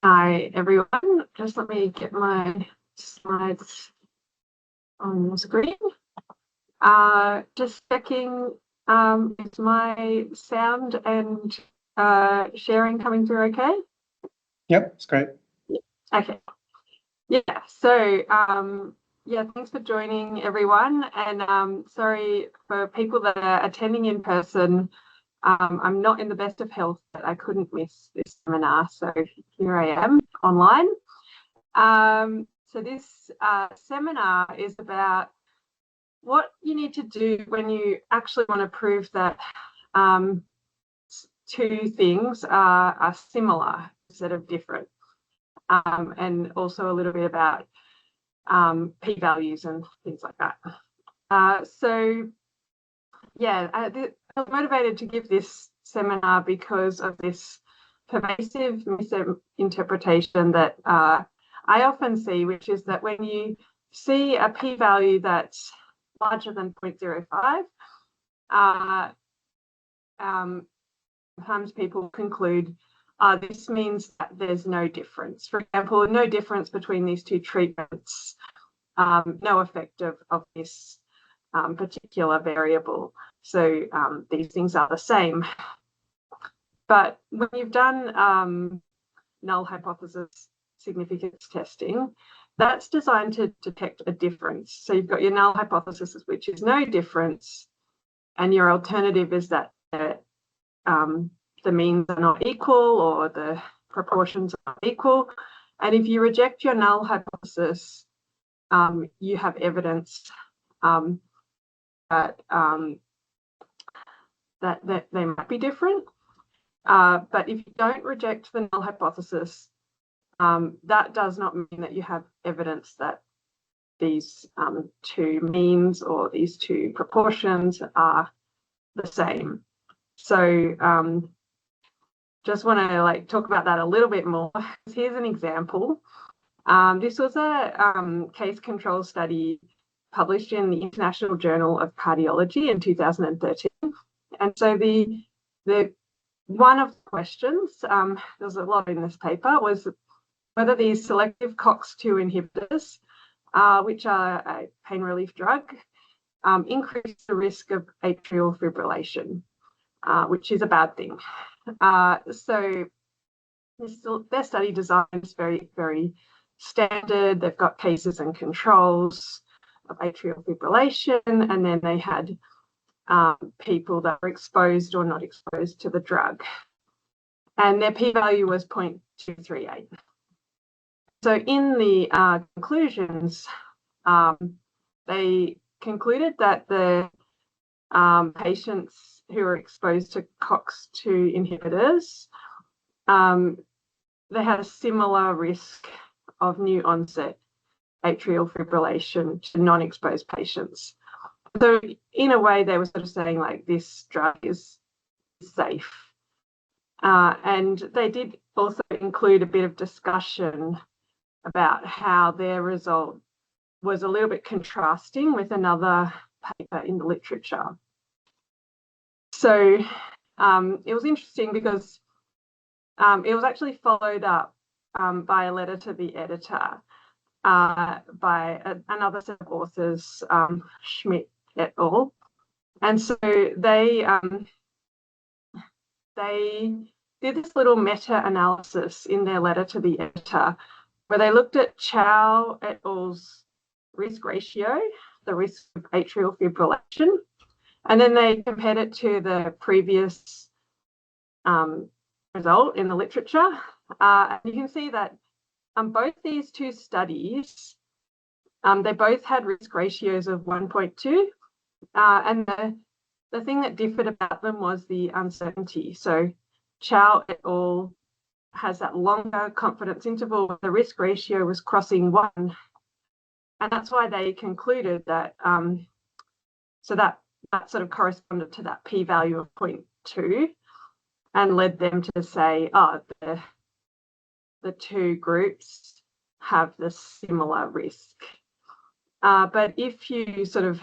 Hi, everyone. Just let me get my slides on the screen. Just checking, is my sound and sharing coming through okay? Yep, it's great. Okay. Yeah, so yeah, thanks for joining, everyone. And sorry for people that are attending in person. I'm not in the best of health, but I couldn't miss this seminar, so here I am online. So this seminar is about what you need to do when you actually want to prove that two things are similar instead of different, and also a little bit about p-values and things like that. So yeah, I was motivated to give this seminar because of this pervasive misinterpretation that I often see, which is that when you see a p-value that's larger than 0.05, sometimes people conclude this means that there's no difference. For example, no difference between these two treatments, no effect of this particular variable. So these things are the same. But when you've done null hypothesis significance testing, that's designed to detect a difference. So you've got your null hypothesis, which is no difference, and your alternative is that the means are not equal or the proportions are not equal. And if you reject your null hypothesis, you have evidence that they might be different. But if you don't reject the null hypothesis, that does not mean that you have evidence that these two means or these two proportions are the same. So just want to talk about that a little bit more. Here's an example. This was a case control study published in the International Journal of Cardiology in 2013. And so the one of the questions, there's a lot in this paper, was whether these selective COX-2 inhibitors, which are a pain relief drug, increase the risk of atrial fibrillation, which is a bad thing. So their study design is very, very standard. They've got cases and controls of atrial fibrillation, and then they had people that were exposed or not exposed to the drug. And their p-value was 0.238. So in the conclusions, they concluded that the patients who were exposed to COX-2 inhibitors, they had a similar risk of new onset atrial fibrillation to non-exposed patients. So in a way, they were sort of saying like this drug is safe. And they did also include a bit of discussion about how their result was a little bit contrasting with another paper in the literature. So it was interesting because it was actually followed up by a letter to the editor by another set of authors, Schmidt et al. And so they did this little meta-analysis in their letter to the editor where they looked at Chow et al.'s risk ratio, the risk of atrial fibrillation, and then they compared it to the previous result in the literature. And you can see that both these two studies, they both had risk ratios of 1.2, and the thing that differed about them was the uncertainty. So Chow et al. Has that longer confidence interval where the risk ratio was crossing 1. And that's why they concluded that, so that sort of corresponded to that p-value of 0.2 and led them to say, oh, the two groups have the similar risk. But if you sort of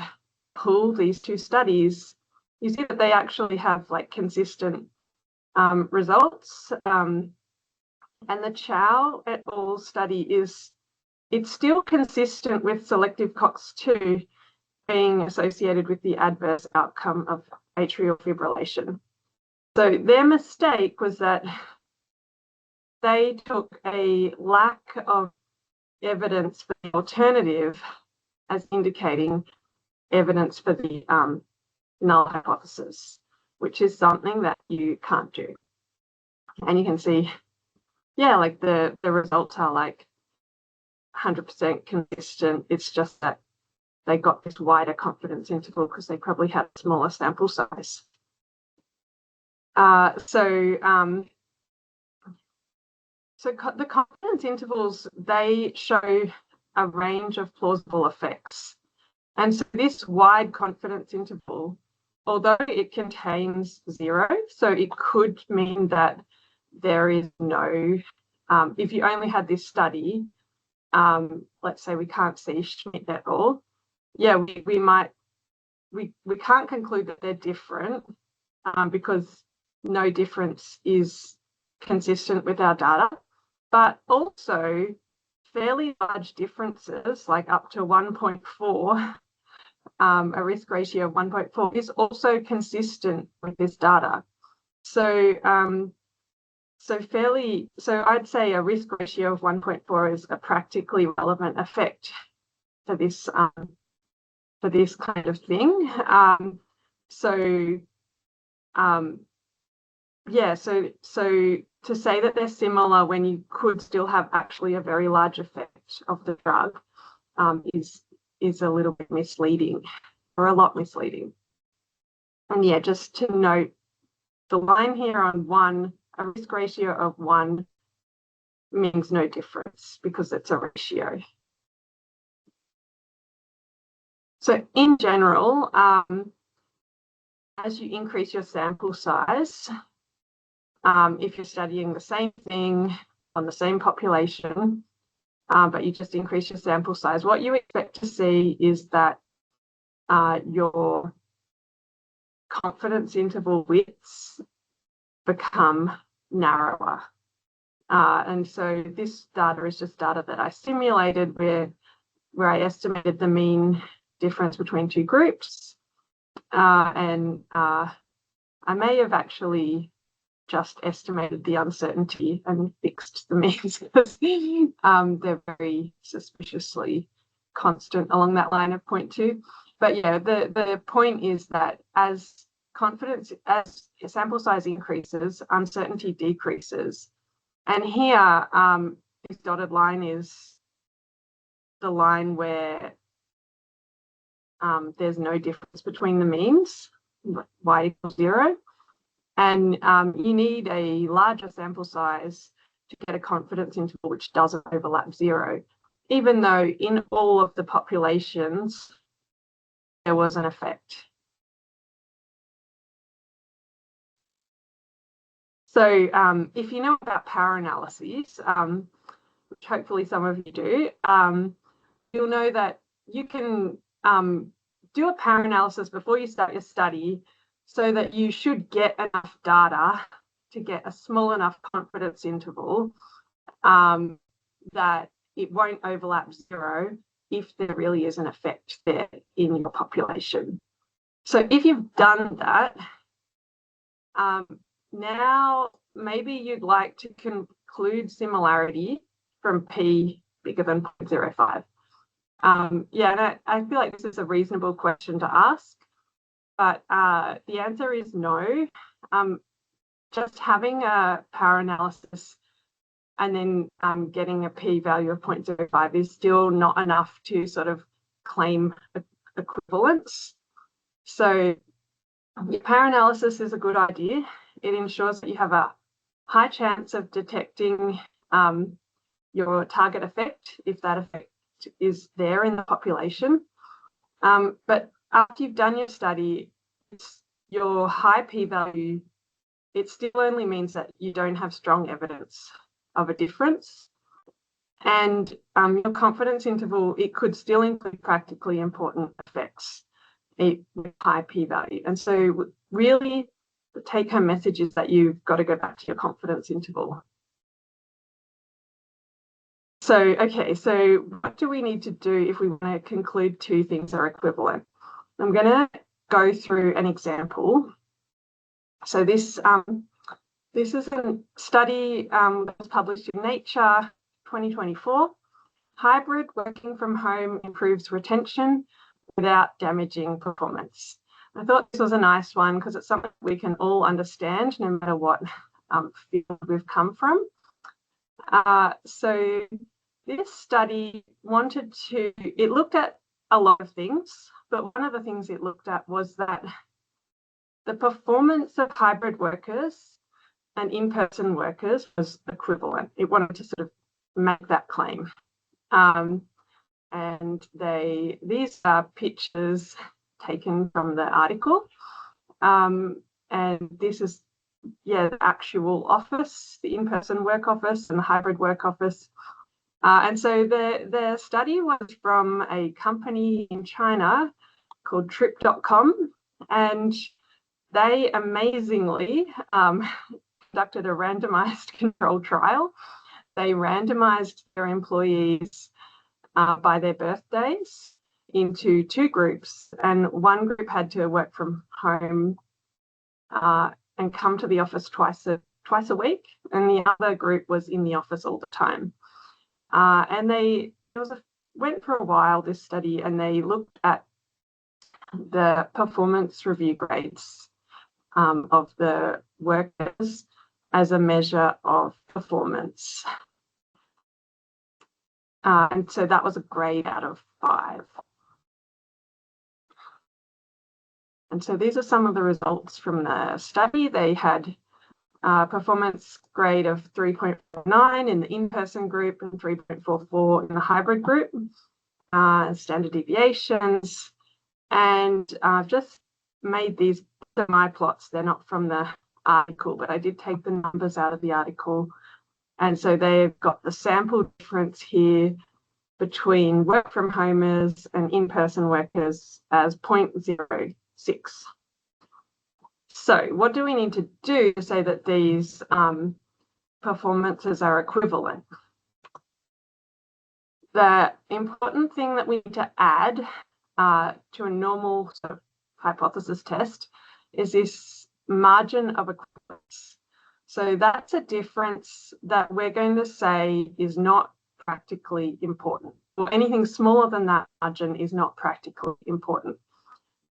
pool these two studies, you see that they actually have like consistent results. And the Chow et al. Study it's still consistent with selective COX-2 being associated with the adverse outcome of atrial fibrillation. So their mistake was that they took a lack of evidence for the alternative as indicating evidence for the null hypothesis, which is something that you can't do. And you can see, yeah, like the results are like 100% consistent. It's just that they got this wider confidence interval because they probably had a smaller sample size. So the confidence intervals, they show a range of plausible effects. And so this wide confidence interval, although it contains 0, so it could mean that there is no, if you only had this study, let's say we can't see Schmidt et al. Yeah, we can't conclude that they're different because no difference is consistent with our data, but also fairly large differences, like up to 1.4, a risk ratio of 1.4 is also consistent with this data. So so I'd say a risk ratio of 1.4 is a practically relevant effect for this kind of thing. Yeah, so to say that they're similar when you could still have actually a very large effect of the drug is a little bit misleading, or a lot misleading. And yeah, just to note, the line here on 1, a risk ratio of 1 means no difference because it's a ratio. So in general, as you increase your sample size, if you're studying the same thing on the same population, but you just increase your sample size, what you expect to see is that your confidence interval widths become narrower. And so this data is just data that I simulated where I estimated the mean difference between two groups. And I may have actually just estimated the uncertainty and fixed the means because they're very suspiciously constant along that line of 0.2. But yeah, the point is that as sample size increases, uncertainty decreases. And here, this dotted line is the line where there's no difference between the means, y equals 0. And you need a larger sample size to get a confidence interval which doesn't overlap 0, even though in all of the populations there was an effect. So if you know about power analyses, which hopefully some of you do, you'll know that you can do a power analysis before you start your study so that you should get enough data to get a small enough confidence interval that it won't overlap 0 if there really is an effect there in your population. So if you've done that, now maybe you'd like to conclude similarity from p bigger than 0.05. Yeah, and I feel like this is a reasonable question to ask, but the answer is no. Just having a power analysis and then getting a p-value of 0.05 is still not enough to sort of claim equivalence. So your power analysis is a good idea. It ensures that you have a high chance of detecting your target effect if that effect is there in the population. But after you've done your study, your high p-value, it still only means that you don't have strong evidence of a difference. And your confidence interval, it could still include practically important effects with high p-value. And so really the take-home message is that you've got to go back to your confidence interval. Okay, so what do we need to do if we want to conclude two things are equivalent? I'm going to go through an example. So this is a study that was published in Nature 2024. Hybrid working from home improves retention without damaging performance. I thought this was a nice one because it's something we can all understand no matter what field we've come from. So this study it looked at a lot of things, but one of the things it looked at was that the performance of hybrid workers and in-person workers was equivalent. It wanted to sort of make that claim. And these are pictures taken from the article. And this is, the actual office, the in-person work office and the hybrid work office. And so the study was from a company in China called Trip.com, and they amazingly conducted a randomized control trial. They randomized their employees by their birthdays into two groups, and one group had to work from home and come to the office twice a week, and the other group was in the office all the time. And went for a while, this study, and they looked at the performance review grades of the workers as a measure of performance. And so that was a grade out of 5. And so these are some of the results from the study. They had performance grade of 3.49 in the in-person group and 3.44 in the hybrid group, standard deviations. And I've just made these my plots. They're not from the article, but I did take the numbers out of the article. And so they've got the sample difference here between work from homers and in-person workers as 0.06. So what do we need to do to say that these performances are equivalent? The important thing that we need to add to a normal sort of hypothesis test is this margin of equivalence. So that's a difference that we're going to say is not practically important, or anything smaller than that margin is not practically important.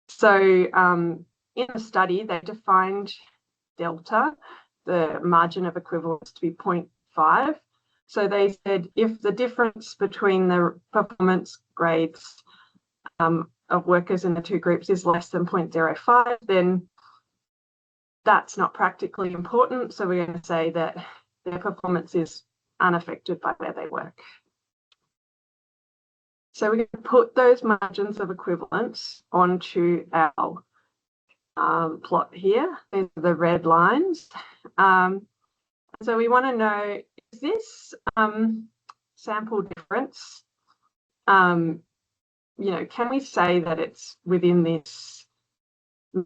So in the study, they defined delta, the margin of equivalence, to be 0.5. So they said if the difference between the performance grades of workers in the two groups is less than 0.05, then that's not practically important. So we're going to say that their performance is unaffected by where they work. So we're going to put those margins of equivalence onto our plot here. These are the red lines. So we want to know, is this sample difference, can we say that it's within this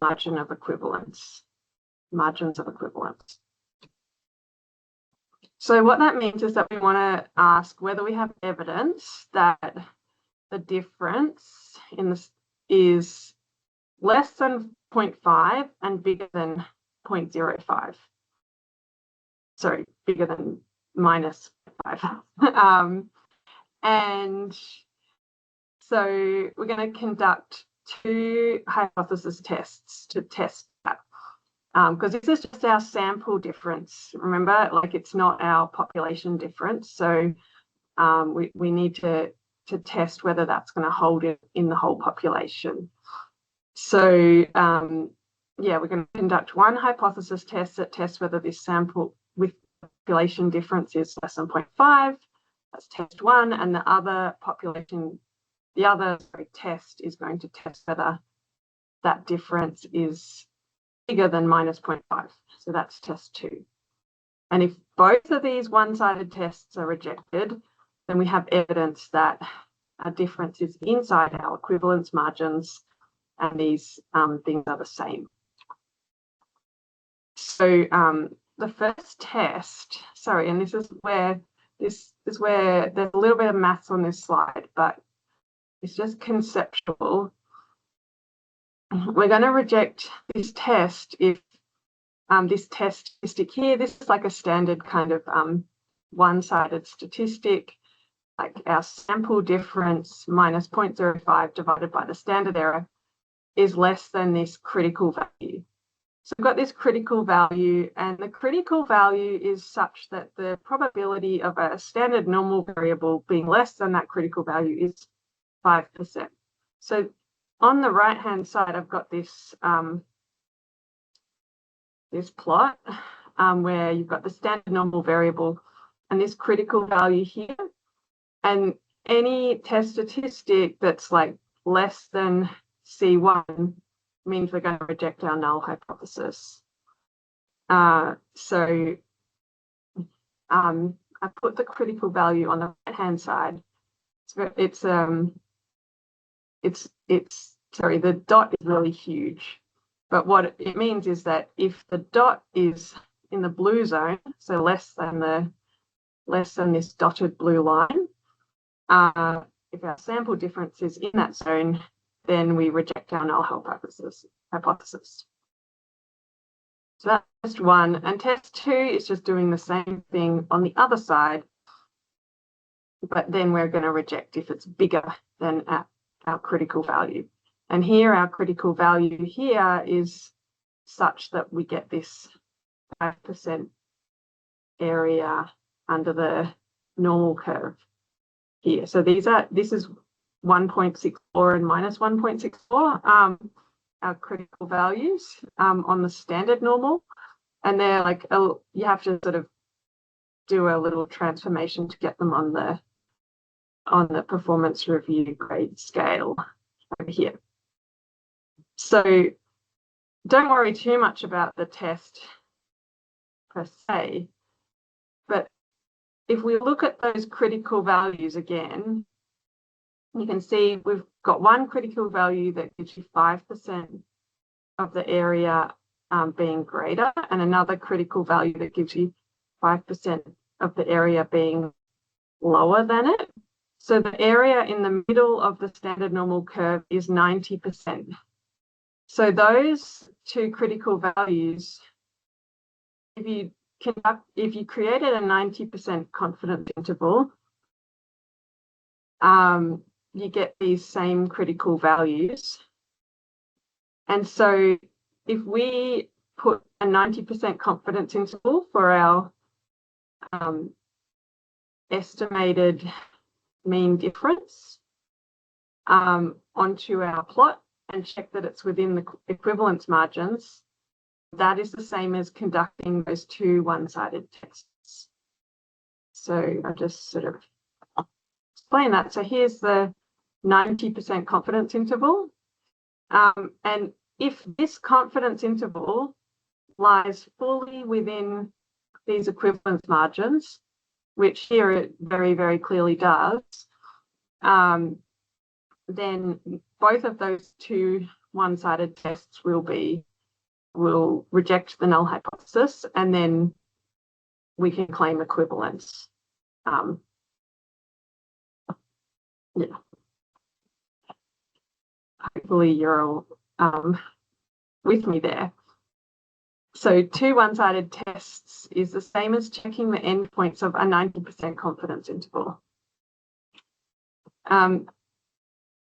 margin of equivalence, margins of equivalence? So what that means is that we want to ask whether we have evidence that the difference in this is less than 0.5 and bigger than 0.05. Sorry, bigger than minus 5. And so we're going to conduct 2 hypothesis tests to test that. Because this is just our sample difference. Remember, like, it's not our population difference. So we need to test whether that's going to hold it in the whole population. So we're going to conduct 1 hypothesis test that tests whether this sample with population difference is less than 0.5. That's test 1, and the other test is going to test whether that difference is bigger than minus 0.5. So that's test 2. And if both of these one-sided tests are rejected, then we have evidence that a difference is inside our equivalence margins, and these things are the same. So the first test, and this is where this is where there's a little bit of maths on this slide, but it's just conceptual. We're going to reject this test if this test statistic here, this is like a standard kind of one-sided statistic, like our sample difference minus 0.05 divided by the standard error is less than this critical value. So we've got this critical value, and the critical value is such that the probability of a standard normal variable being less than that critical value is 5%. So on the right-hand side, I've got this this plot where you've got the standard normal variable and this critical value here. And any test statistic that's like less than C1 means we're going to reject our null hypothesis. So I put the critical value on the right-hand side. Sorry, the dot is really huge. But what it means is that if the dot is in the blue zone, so less than this dotted blue line, if our sample difference is in that zone, then we reject our null hypothesis. So that's test 1. And test 2 is just doing the same thing on the other side, but then we're going to reject if it's bigger than our critical value. And here, our critical value here is such that we get this 5% area under the normal curve here. So this is 1.64 and minus 1.64, our critical values on the standard normal. And they're like, you have to sort of do a little transformation to get them on the performance review grade scale over here. So don't worry too much about the test per se, but if we look at those critical values again, you can see we've got one critical value that gives you 5% of the area being greater, and another critical value that gives you 5% of the area being lower than it. So the area in the middle of the standard normal curve is 90%. So those two critical values, if you created a 90% confidence interval, you get these same critical values. And so if we put a 90% confidence interval for our estimated mean difference onto our plot and check that it's within the equivalence margins, that is the same as conducting those two one-sided tests. So I'll just sort of explain that. So here's the 90% confidence interval. And if this confidence interval lies fully within these equivalence margins, which here it very, very clearly does, then both of those two one-sided tests will reject the null hypothesis, and then we can claim equivalence. Yeah. Hopefully you're all with me there. So two one-sided tests is the same as checking the endpoints of a 90% confidence interval.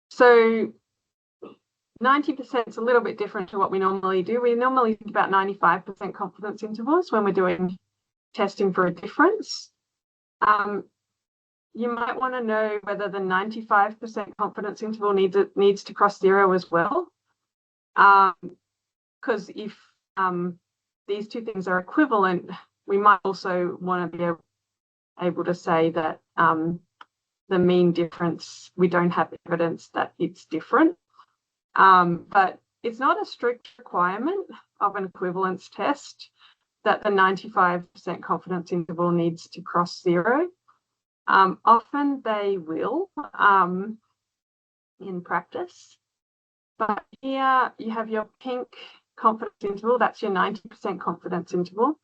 So 90% is a little bit different to what we normally do. We normally think about 95% confidence intervals when we're doing testing for a difference. You might want to know whether the 95% confidence interval needs to cross zero as well. Because if these two things are equivalent, we might also want to be able to say that the mean difference, we don't have evidence that it's different. But it's not a strict requirement of an equivalence test that the 95% confidence interval needs to cross zero. Often they will in practice. But here you have your pink confidence interval, that's your 90% confidence interval.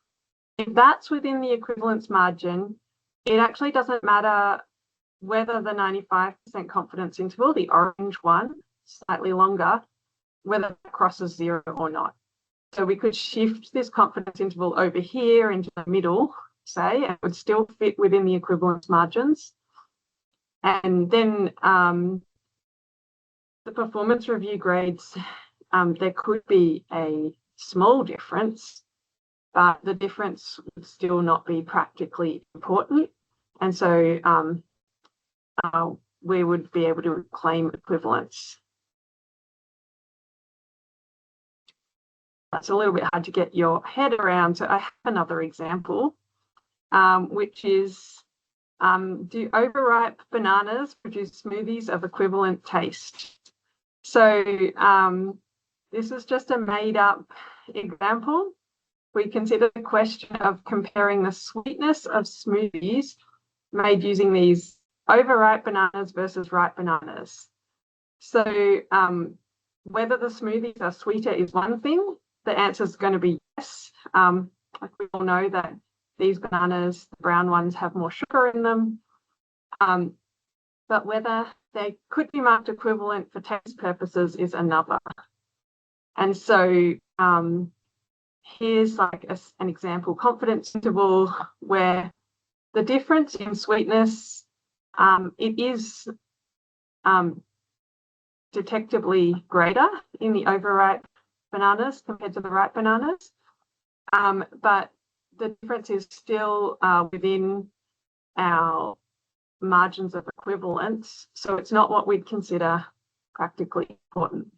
If that's within the equivalence margin, it actually doesn't matter whether the 95% confidence interval, the orange one, slightly longer, whether it crosses 0 or not. So we could shift this confidence interval over here into the middle, say, and it would still fit within the equivalence margins. And then the performance review grades, there could be a small difference, but the difference would still not be practically important. And so we would be able to claim equivalence. That's a little bit hard to get your head around. So I have another example, which is, do overripe bananas produce smoothies of equivalent taste? So this is just a made up example. We consider the question of comparing the sweetness of smoothies made using these overripe bananas versus ripe bananas. So whether the smoothies are sweeter is one thing. The answer is going to be yes. Like we all know that these bananas, the brown ones, have more sugar in them. But whether they could be marked equivalent for taste purposes is another. And so here's like an example confidence interval where the difference in sweetness, it is detectably greater in the overripe bananas compared to the ripe bananas, but the difference is still within our margins of equivalence, so it's not what we'd consider practically important.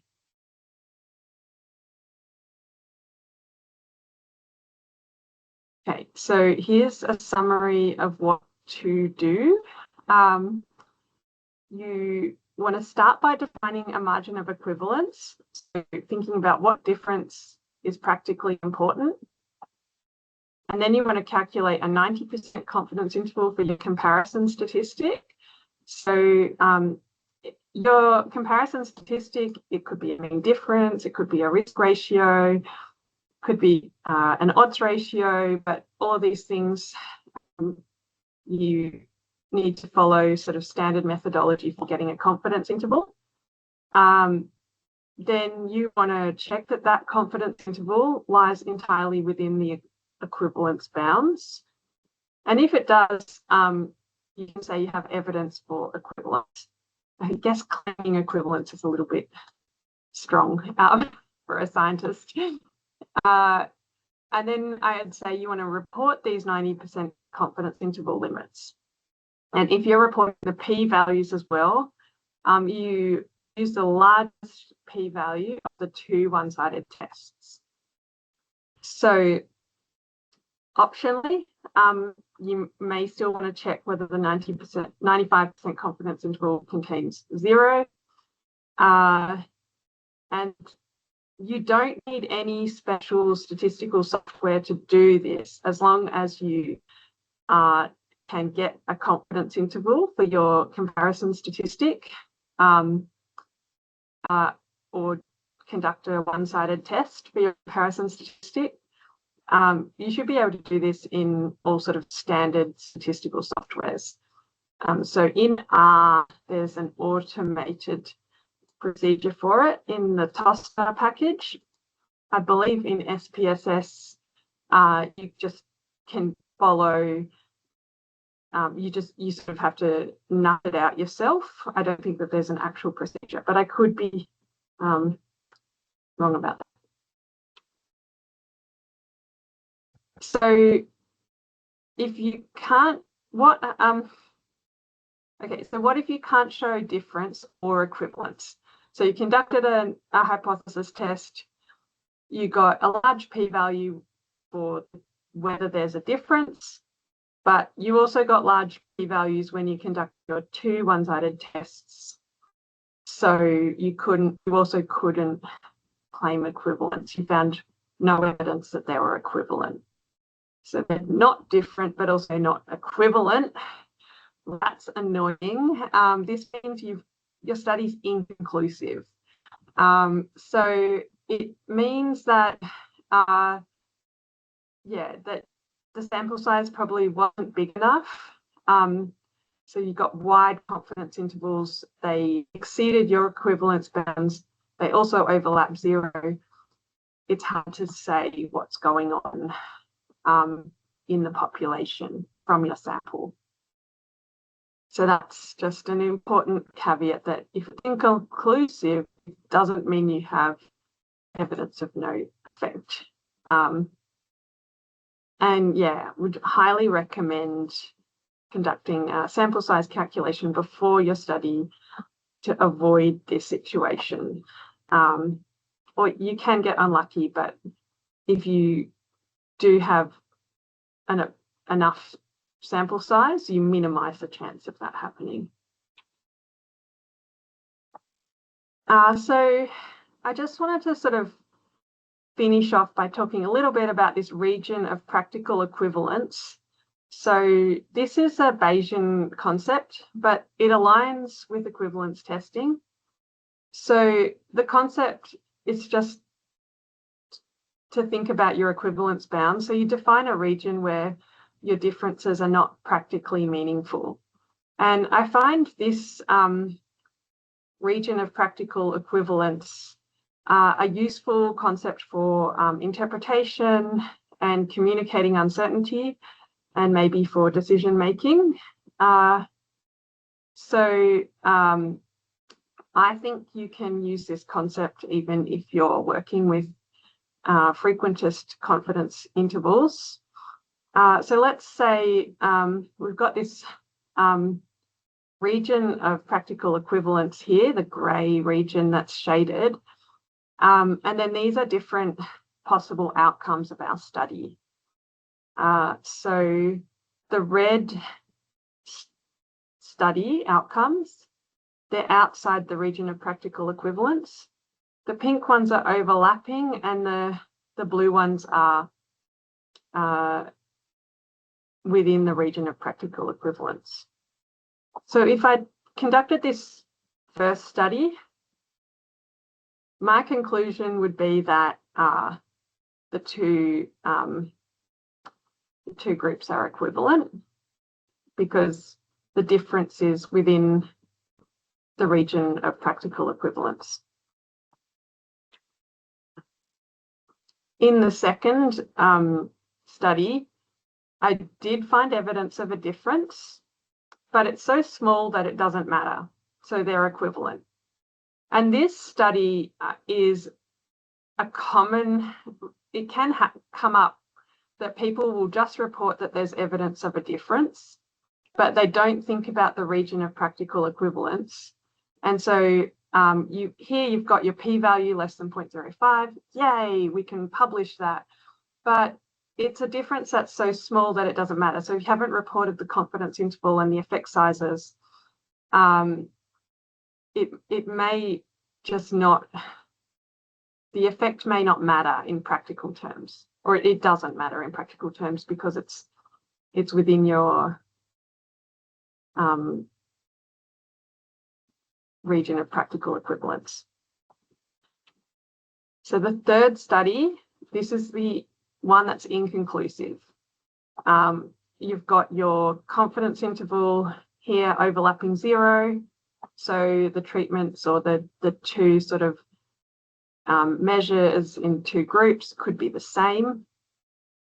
Okay, so here's a summary of what to do. You want to start by defining a margin of equivalence, so thinking about what difference is practically important. And then you want to calculate a 90% confidence interval for your comparison statistic. So your comparison statistic, it could be a mean difference, it could be a risk ratio, could be an odds ratio, but all of these things you need to follow sort of standard methodology for getting a confidence interval. Then you want to check that that confidence interval lies entirely within the equivalence bounds. And if it does, you can say you have evidence for equivalence. I guess claiming equivalence is a little bit strong for a scientist. And then I'd say you want to report these 90% confidence interval limits. And if you're reporting the p-values as well, you use the largest p-value of the two one-sided tests. So optionally, you may still want to check whether the 95% confidence interval contains 0. And you don't need any special statistical software to do this, as long as you can get a confidence interval for your comparison statistic, or conduct a one-sided test for your comparison statistic. You should be able to do this in all sort of standard statistical softwares. So in R, there's an automated procedure for it in the TOSTA package. I believe in SPSS, you just can follow, you sort of have to nut it out yourself. I don't think that there's an actual procedure, but I could be wrong about that. So if you can't, what if you can't show difference or equivalence? So you conducted a hypothesis test, you got a large p-value for whether there's a difference, but you also got large p-values when you conduct your two one-sided tests. So you also couldn't claim equivalence. You found no evidence that they were equivalent. So they're not different, but also not equivalent. That's annoying. This means your study's inconclusive. So it means that, that the sample size probably wasn't big enough So you've got wide confidence intervals. They exceeded your equivalence bounds. They also overlap zero. It's hard to say what's going on in the population from your sample. So that's just an important caveat, that if it's inconclusive, it doesn't mean you have evidence of no effect. And yeah, would highly recommend conducting a sample size calculation before your study to avoid this situation. Or you can get unlucky, but if you do have enough sample size, you minimize the chance of that happening. So I just wanted to sort of finish off by talking a little bit about this region of practical equivalence. So this is a Bayesian concept, but it aligns with equivalence testing. So the concept is just to think about your equivalence bound. So you define a region where your differences are not practically meaningful. And I find this region of practical equivalence a useful concept for interpretation and communicating uncertainty, and maybe for decision making. So I think you can use this concept even if you're working with frequentist confidence intervals. So let's say we've got this region of practical equivalence here, the grey region that's shaded. And then these are different possible outcomes of our study. So the red study outcomes, they're outside the region of practical equivalence. The pink ones are overlapping, and the blue ones are within the region of practical equivalence. So if I conducted this first study, my conclusion would be that the two groups are equivalent, because the difference is within the region of practical equivalence. In the second study, I did find evidence of a difference, but it's so small that it doesn't matter. So they're equivalent. And this study is a common, it can come up that people will just report that there's evidence of a difference, but they don't think about the region of practical equivalence. And so you've got your p-value less than 0.05. Yay, we can publish that. But it's a difference that's so small that it doesn't matter. So if you haven't reported the confidence interval and the effect sizes, it may just not, the effect may not matter in practical terms, or it doesn't matter in practical terms because it's within your region of practical equivalence. So the third study, this is the one that's inconclusive. You've got your confidence interval here overlapping zero. So the treatments, or the two sort of measures in two groups, could be the same.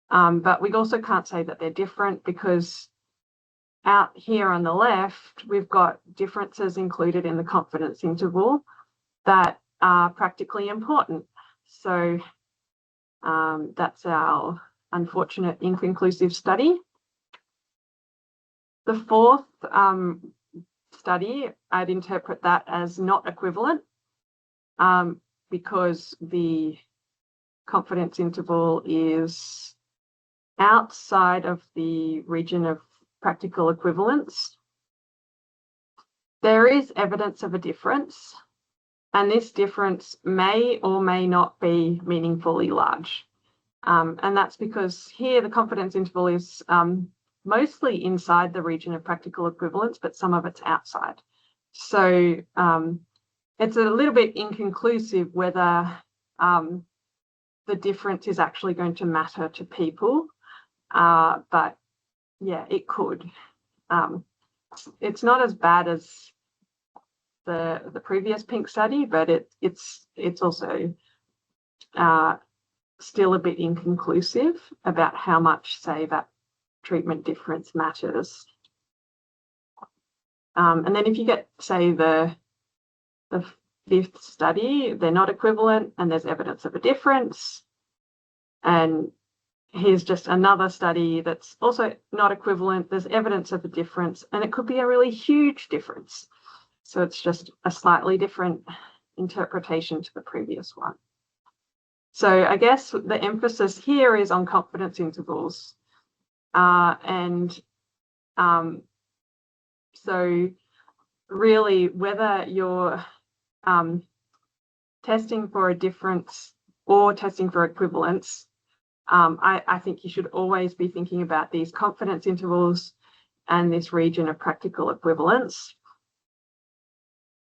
But we also can't say that they're different, because out here on the left, we've got differences included in the confidence interval that are practically important. So that's our unfortunate inconclusive study. The fourth study, I'd interpret that as not equivalent, because the confidence interval is outside of the region of practical equivalence. There is evidence of a difference, and this difference may or may not be meaningfully large. And that's because here the confidence interval is mostly inside the region of practical equivalence, but some of it's outside. So it's a little bit inconclusive whether the difference is actually going to matter to people, but yeah, it could. it's not as bad as the previous pink study, but it's also still a bit inconclusive about how much, say, that treatment difference matters. And then if you get, say, the fifth study, they're not equivalent and there's evidence of a difference. And here's just another study that's also not equivalent. There's evidence of a difference, and it could be a really huge difference. So it's just a slightly different interpretation to the previous one. So I guess the emphasis here is on confidence intervals. So really, whether you're testing for a difference or testing for equivalence, I think you should always be thinking about these confidence intervals and this region of practical equivalence.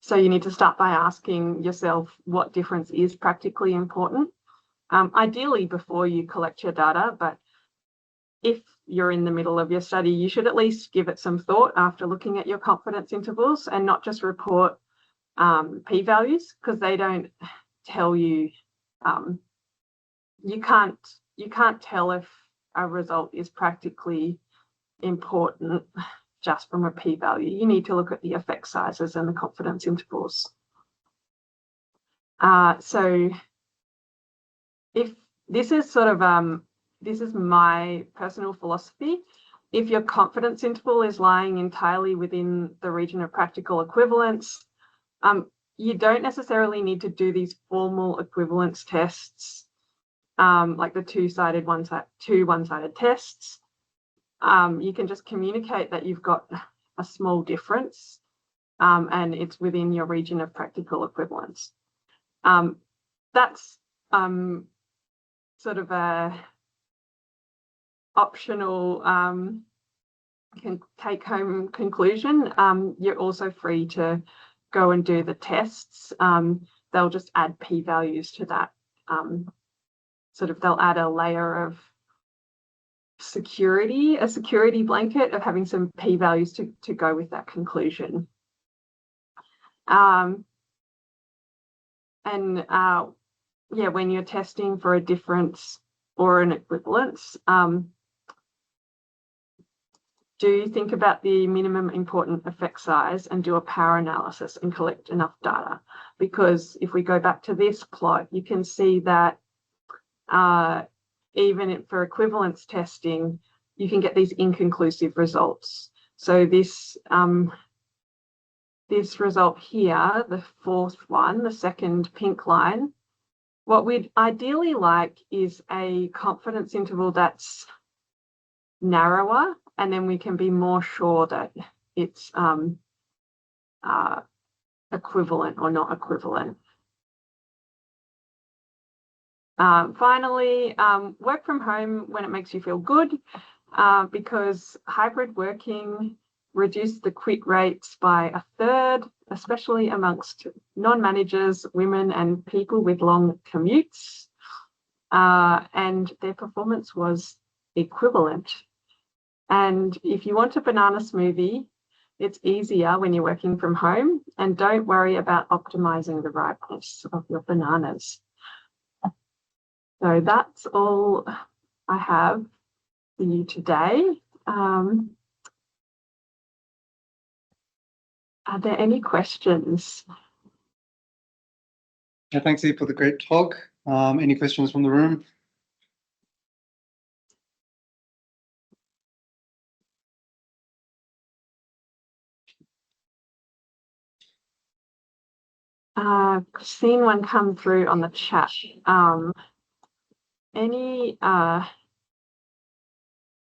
So you need to start by asking yourself what difference is practically important, ideally before you collect your data, but if you're in the middle of your study, you should at least give it some thought after looking at your confidence intervals and not just report p-values, because they don't tell you, you can't tell if a result is practically important just from a p-value. You need to look at the effect sizes and the confidence intervals. So if this is sort of, this is my personal philosophy. If your confidence interval is lying entirely within the region of practical equivalence, you don't necessarily need to do these formal equivalence tests, like the two-sided one-sided tests. You can just communicate that you've got a small difference and it's within your region of practical equivalence. That's sort of a optional take-home conclusion. You're also free to go and do the tests. They'll just add p-values to that. They'll add a layer of security, a security blanket of having some p-values to go with that conclusion. Yeah, when you're testing for a difference or an equivalence, do think about the minimum important effect size and do a power analysis and collect enough data. Because if we go back to this plot, you can see that even for equivalence testing, you can get these inconclusive results. So this result here, the fourth one, the second pink line, what we'd ideally like is a confidence interval that's narrower, and then we can be more sure that it's equivalent or not equivalent. Finally, work from home when it makes you feel good, because hybrid working reduced the quit rates by 1/3, especially amongst non-managers, women, and people with long commutes, and their performance was equivalent. And if you want a banana smoothie, it's easier when you're working from home, and don't worry about optimizing the ripeness of your bananas. So that's all I have for you today. Are there any questions? Yeah, thanks, Eve, for the great talk. Any questions from the room? I've seen one come through on the chat. Any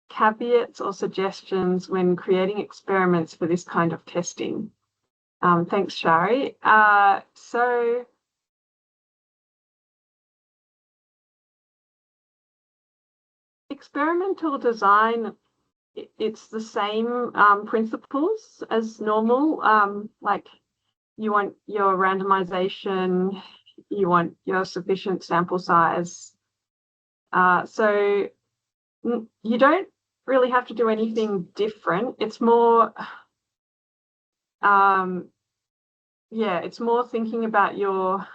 caveats or suggestions when creating experiments for this kind of testing? Thanks, Shari. So experimental design, it's the same principles as normal. Like, you want your randomization, you want your sufficient sample size. So you don't really have to do anything different. It's more, it's more thinking about your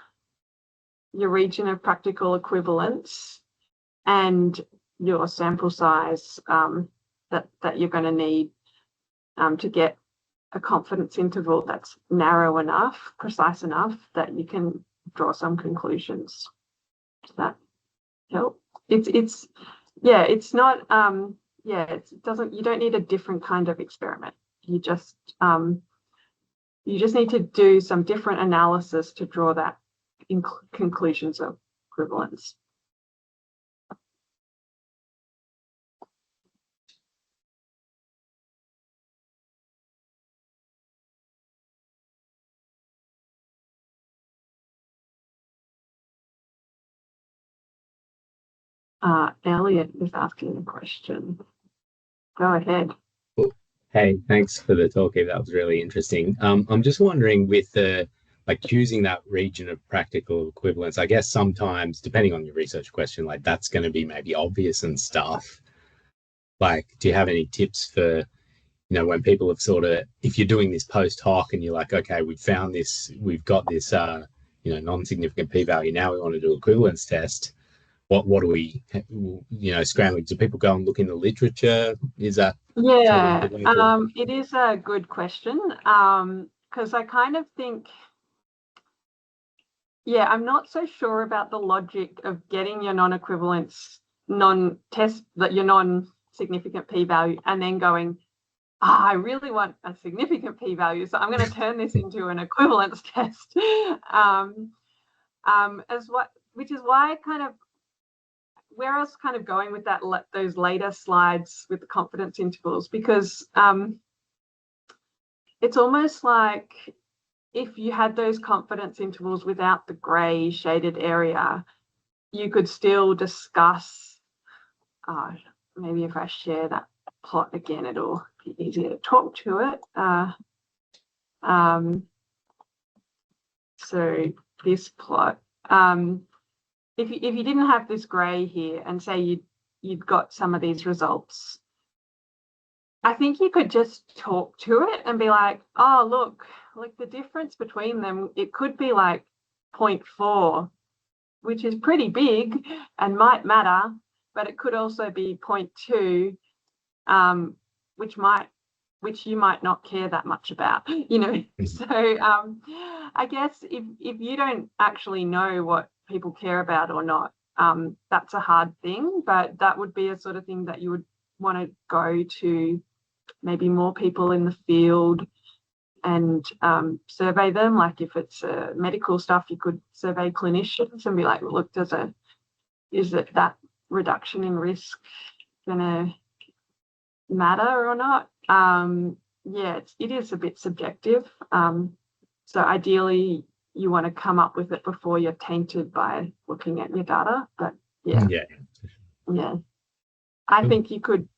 region of practical equivalence and your sample size that you're going to need to get a confidence interval that's narrow enough, precise enough that you can draw some conclusions. Does that help? It's not it doesn't, you don't need a different kind of experiment. You just need to do some different analysis to draw that conclusions of equivalence. Elliot is asking a question. Go ahead. Hey, thanks for the talk, Eve. That was really interesting. I'm just wondering with the choosing that region of practical equivalence, I guess sometimes, depending on your research question, that's going to be maybe obvious and stuff. Do you have any tips for, when people have if you're doing this post hoc and you're like, okay, we've got this, non-significant p-value. Now we want to do equivalence test. What do we, scrambling? Do people go and look in the literature? Is that? Yeah, it is a good question, because I kind of think, I'm not so sure about the logic of getting your non-equivalence your non-significant p-value and then going, I really want a significant p-value, so I'm going to turn this into an equivalence test. Which is why where I was kind of going with those later slides with the confidence intervals, because it's almost like if you had those confidence intervals without the grey shaded area, you could still discuss, maybe if I share that plot again, it'll be easier to talk to it. So this plot, if you didn't have this grey here and say you'd got some of these results, I think you could just talk to it and be like, oh, look, the difference between them, it could be 0.4, which is pretty big and might matter, but it could also be 0.2, which you might not care that much about, So I guess if you don't actually know what people care about or not, that's a hard thing, but that would be a sort of thing that you would want to go to maybe more people in the field and survey them. If it's medical stuff, you could survey clinicians and be like, look, is it that reduction in risk gonna matter or not? It is a bit subjective. So ideally you want to come up with it before you're tainted by looking at your data. But I think you could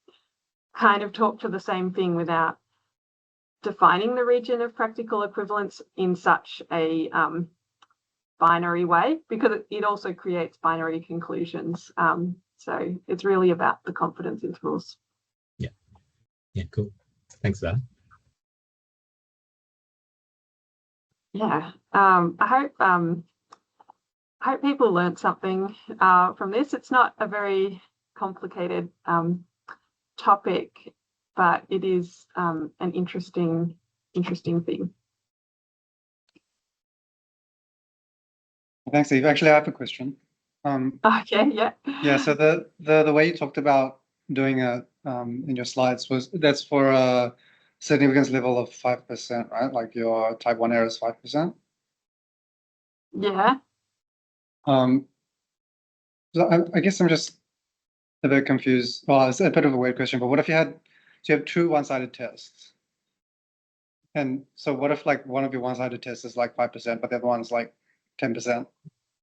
kind of talk to the same thing without defining the region of practical equivalence in such a binary way, because it also creates binary conclusions. So it's really about the confidence intervals. Yeah, cool. Thanks for that. Yeah, I hope people learned something from this. It's not a very complicated topic, but it is an interesting thing. Thanks, Eve. Actually, I have a question. Okay, yeah. Yeah, so the way you talked about doing it in your slides that's for a significance level of 5%, right? Your type 1 error is 5%. Yeah. So I guess I'm just a bit confused. Well, it's a bit of a weird question, but what if you have two one-sided tests? And so what if one of your one-sided tests is 5%, but the other one's 10%?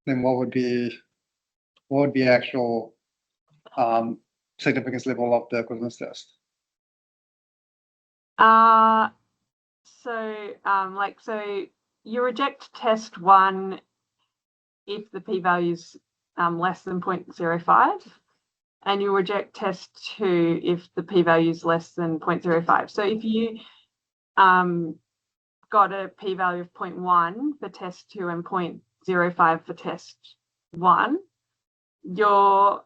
Then what would be actual significance level of the equivalence test? So you reject test 1 if the p-value is less than 0.05, and you reject test 2 if the p-value is less than 0.05. So if you got a p-value of 0.1 for test 2 and 0.05 for test 1, your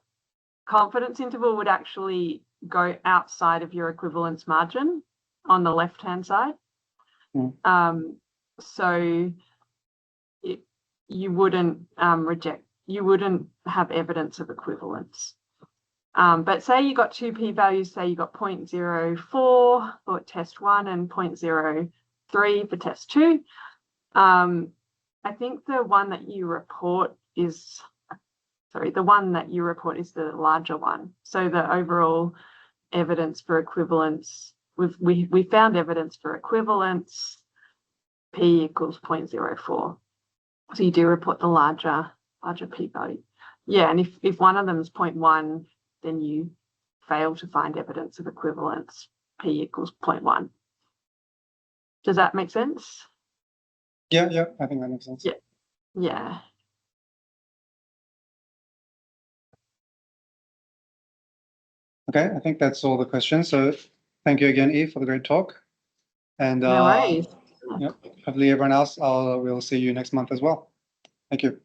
confidence interval would actually go outside of your equivalence margin on the left-hand side. So you wouldn't you wouldn't have evidence of equivalence. But say you got 2 p-values, say you got 0.04 for test 1 and 0.03 for test 2. I think the one that you report is, the larger one. So the overall evidence for equivalence, we found evidence for equivalence, p equals 0.04. So you do report the larger p-value. Yeah, and if one of them is 0.1, then you fail to find evidence of equivalence, p equals 0.1. Does that make sense? Yeah, I think that makes sense. Yeah. Okay, I think that's all the questions. So thank you again, Eve, for the great talk. And No worries. hopefully everyone else, we'll see you next month as well. Thank you.